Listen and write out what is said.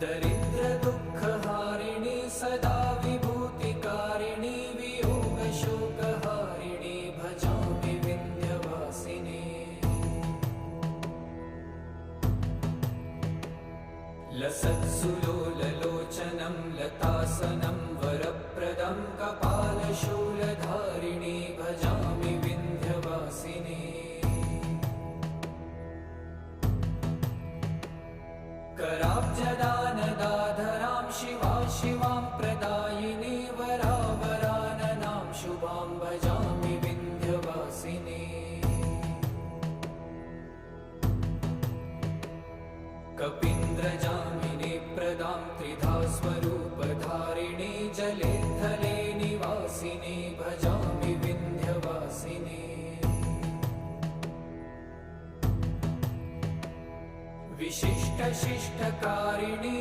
दरिद्रदुःखहारिणी सदा विभूतिकारिणी वियोगशोकहारिणी भजामि विन्ध्यवासिनी। लसत्सुलोललोचनं लतासनं वरप्रदं कपालशूलधारिणी भजामि विन्ध्यवासिनी। कराब्जदानदाधरां शिवां प्रदायिनी वरावराननां शुभां भजामि विन्ध्यवासिनी। कपीन्द्रजामिनी प्रदां त्रिधा स्वरूपधारिणी जले थले निवासिनी भजामि विन्ध्यवासिनी। विशिष्टशिष्टकारिणी